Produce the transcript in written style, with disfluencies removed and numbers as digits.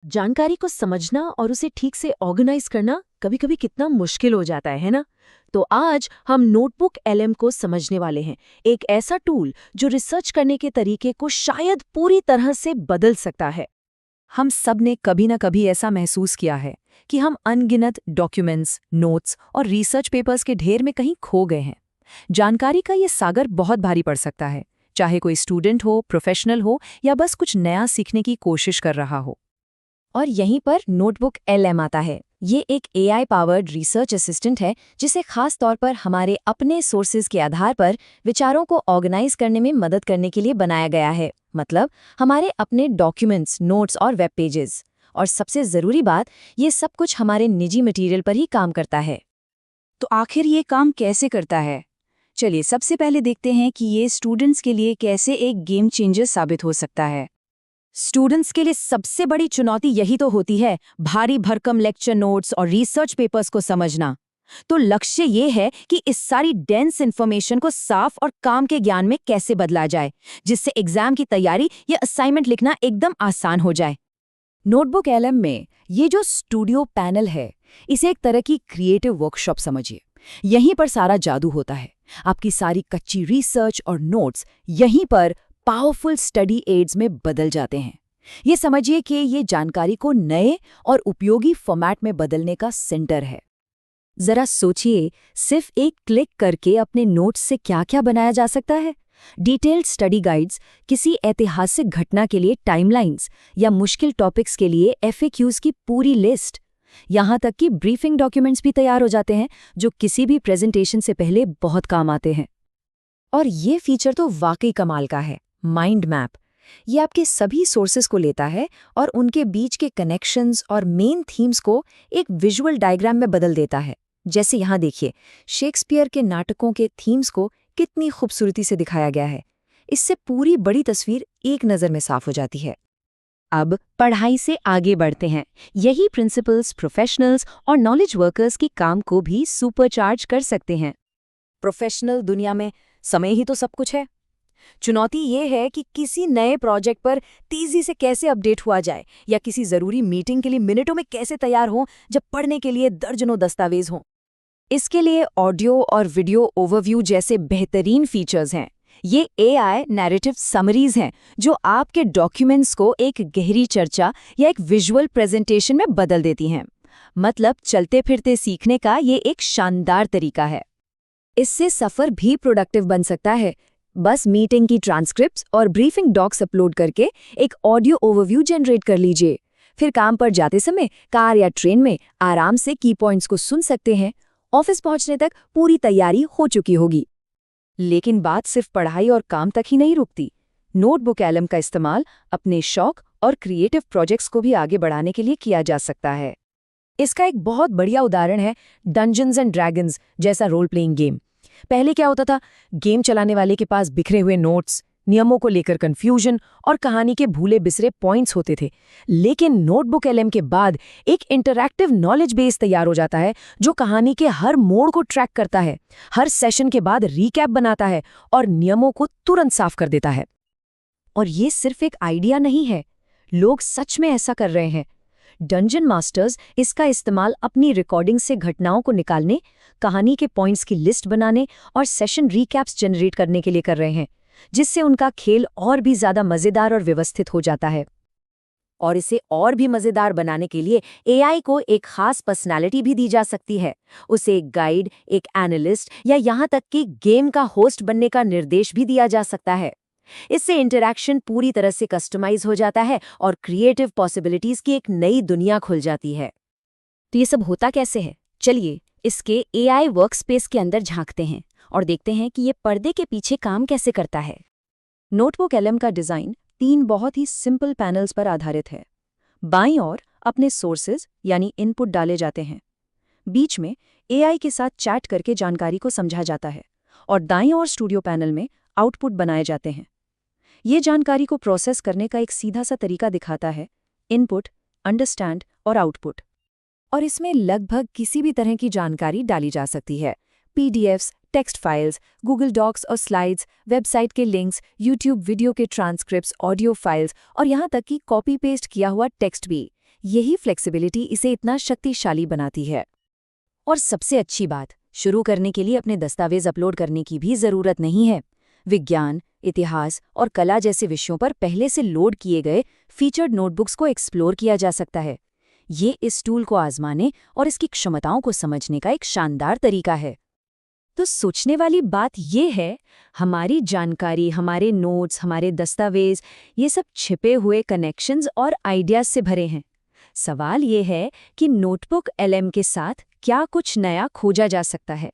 जानकारी को समझना और उसे ठीक से ऑर्गेनाइज करना कभी-कभी कितना मुश्किल हो जाता है ना? तो आज हम नोटबुक एलएम को समझने वाले हैं, एक ऐसा टूल जो रिसर्च करने के तरीके को शायद पूरी तरह से बदल सकता है। हम सब ने कभी न कभी ऐसा महसूस किया है कि हम अनगिनत डॉक्यूमेंट्स, नोट्स और रिसर्च पेपर्स के ढेर में कहीं खो गए हैं। जानकारी का ये सागर बहुत भारी पड़ सकता है, चाहे कोई स्टूडेंट हो, प्रोफेशनल हो या बस कुछ नया सीखने की कोशिश कर रहा हो। और यहीं पर नोटबुक एलएम आता है। ये एक एआई पावर्ड रिसर्च असिस्टेंट है जिसे खास तौर पर हमारे अपने सोर्सेज के आधार पर विचारों को ऑर्गेनाइज करने में मदद करने के लिए बनाया गया है। मतलब हमारे अपने डॉक्यूमेंट्स, नोट्स और वेब पेजेस। और सबसे ज़रूरी बात, ये सब कुछ हमारे निजी मटेरियल पर ही काम करता है। तो आखिर ये काम कैसे करता है? चलिए सबसे पहले देखते हैं कि ये स्टूडेंट्स के लिए कैसे एक गेम चेंजर साबित हो सकता है। स्टूडेंट्स के लिए सबसे बड़ी चुनौती यही तो होती है, भारी भरकम लेक्चर नोट्स और रिसर्च पेपर्स को समझना। तो लक्ष्य ये है कि इस सारी डेंस इन्फॉर्मेशन को साफ और काम के ज्ञान में कैसे बदला जाए, जिससे एग्जाम की तैयारी या असाइनमेंट लिखना एकदम आसान हो जाए। नोटबुक एलएम में ये जो स्टूडियो पैनल है, इसे एक तरह की क्रिएटिव वर्कशॉप समझिए। यहीं पर सारा जादू होता है। आपकी सारी कच्ची रिसर्च और नोट्स यहीं पर पावरफुल स्टडी एड्स में बदल जाते हैं। ये समझिए कि ये जानकारी को नए और उपयोगी फॉर्मेट में बदलने का सेंटर है। जरा सोचिए, सिर्फ एक क्लिक करके अपने नोट्स से क्या-क्या बनाया जा सकता है। डिटेल्ड स्टडी गाइड्स, किसी ऐतिहासिक घटना के लिए टाइमलाइंस या मुश्किल टॉपिक्स के लिए एफएक्यूज की पूरी लिस्ट। यहाँ तक कि ब्रीफिंग डॉक्यूमेंट्स भी तैयार हो जाते हैं, जो किसी भी प्रेजेंटेशन से पहले बहुत काम आते हैं। और ये फीचर तो वाकई कमाल का है। माइंड मैप ये आपके सभी सोर्सेस को लेता है और उनके बीच के कनेक्शंस और मेन थीम्स को एक विजुअल डायग्राम में बदल देता है। जैसे यहाँ देखिए, शेक्सपियर के नाटकों के थीम्स को कितनी खूबसूरती से दिखाया गया है। इससे पूरी बड़ी तस्वीर एक नज़र में साफ हो जाती है। अब पढ़ाई से आगे बढ़ते हैं। यही प्रिंसिपल्स प्रोफेशनल्स और नॉलेज वर्कर्स की काम को भी सुपरचार्ज कर सकते हैं। प्रोफेशनल दुनिया में समय ही तो सब कुछ है। चुनौती ये है कि किसी नए प्रोजेक्ट पर तेजी से कैसे अपडेट हुआ जाए या किसी जरूरी मीटिंग के लिए मिनटों में कैसे तैयार हो जब पढ़ने के लिए दर्जनों दस्तावेज हों। इसके लिए ऑडियो और वीडियो ओवरव्यू जैसे बेहतरीन फीचर्स हैं। ये एआई नैरेटिव समरीज हैं जो आपके डॉक्यूमेंट्स को एक गहरी चर्चा या एक विजुअल प्रेजेंटेशन में बदल देती हैं। मतलब चलते फिरते सीखने का ये एक शानदार तरीका है। इससे सफ़र भी प्रोडक्टिव बन सकता है। बस मीटिंग की ट्रांसक्रिप्ट्स और ब्रीफिंग डॉक्स अपलोड करके एक ऑडियो ओवरव्यू जनरेट कर लीजिए। फिर काम पर जाते समय कार या ट्रेन में आराम से की पॉइंट्स को सुन सकते हैं। ऑफिस पहुंचने तक पूरी तैयारी हो चुकी होगी। लेकिन बात सिर्फ पढ़ाई और काम तक ही नहीं रुकती। नोटबुक एलएम का इस्तेमाल अपने शौक और क्रिएटिव प्रोजेक्ट्स को भी आगे बढ़ाने के लिए किया जा सकता है। इसका एक बहुत बढ़िया उदाहरण है डंजन्स एंड ड्रैगन्स जैसा रोल प्लेइंग गेम। पहले क्या होता था, गेम चलाने वाले के पास बिखरे हुए नोट्स, नियमों को लेकर कंफ्यूजन और कहानी के भूले बिसरे पॉइंट्स होते थे। लेकिन नोटबुक एलएम के बाद एक इंटरैक्टिव नॉलेज बेस तैयार हो जाता है जो कहानी के हर मोड़ को ट्रैक करता है, हर सेशन के बाद रीकैप बनाता है और नियमों को तुरंत साफ कर देता है। और ये सिर्फ एक आइडिया नहीं है, लोग सच में ऐसा कर रहे हैं। डंजन मास्टर्स इसका इस्तेमाल अपनी रिकॉर्डिंग से घटनाओं को निकालने, कहानी के पॉइंट्स की लिस्ट बनाने और सेशन रीकैप्स जनरेट करने के लिए कर रहे हैं, जिससे उनका खेल और भी ज़्यादा मज़ेदार और व्यवस्थित हो जाता है। और इसे और भी मज़ेदार बनाने के लिए एआई को एक खास पर्सनैलिटी भी दी जा सकती है। उसे एक गाइड, एक एनालिस्ट या यहाँ तक कि गेम का होस्ट बनने का निर्देश भी दिया जा सकता है। इससे इंटरैक्शन पूरी तरह से कस्टमाइज हो जाता है और क्रिएटिव पॉसिबिलिटीज की एक नई दुनिया खुल जाती है। तो ये सब होता कैसे है? चलिए इसके एआई वर्कस्पेस के अंदर झांकते हैं और देखते हैं कि ये पर्दे के पीछे काम कैसे करता है। नोटबुक एलएम का डिज़ाइन 3 बहुत ही सिंपल पैनल्स पर आधारित है। बाईं ओर अपने सोर्सेज यानी इनपुट डाले जाते हैं, बीच में एआई के साथ चैट करके जानकारी को समझा जाता है और दाईं ओर स्टूडियो पैनल में आउटपुट बनाए जाते हैं। ये जानकारी को प्रोसेस करने का एक सीधा सा तरीका दिखाता है, इनपुट, अंडरस्टैंड और आउटपुट। और इसमें लगभग किसी भी तरह की जानकारी डाली जा सकती है। PDFs, text files, Google Docs और स्लाइड्स, वेबसाइट के लिंक्स, यूट्यूब वीडियो के ट्रांसक्रिप्ट्स, ऑडियो फाइल्स और यहाँ तक कि कॉपी पेस्ट किया हुआ टेक्स्ट भी। यही फ्लेक्सिबिलिटी इसे इतना शक्तिशाली बनाती है। और सबसे अच्छी बात, शुरू करने के लिए अपने दस्तावेज अपलोड करने की भी ज़रूरत नहीं है। विज्ञान, इतिहास और कला जैसे विषयों पर पहले से लोड किए गए फीचर्ड नोटबुक्स को एक्सप्लोर किया जा सकता है। ये इस टूल को आजमाने और इसकी क्षमताओं को समझने का एक शानदार तरीका है। तो सोचने वाली बात ये है, हमारी जानकारी, हमारे नोट्स, हमारे दस्तावेज, ये सब छिपे हुए कनेक्शंस और आइडियाज से भरे हैं। सवाल ये है कि नोटबुक एलएम के साथ क्या कुछ नया खोजा जा सकता है।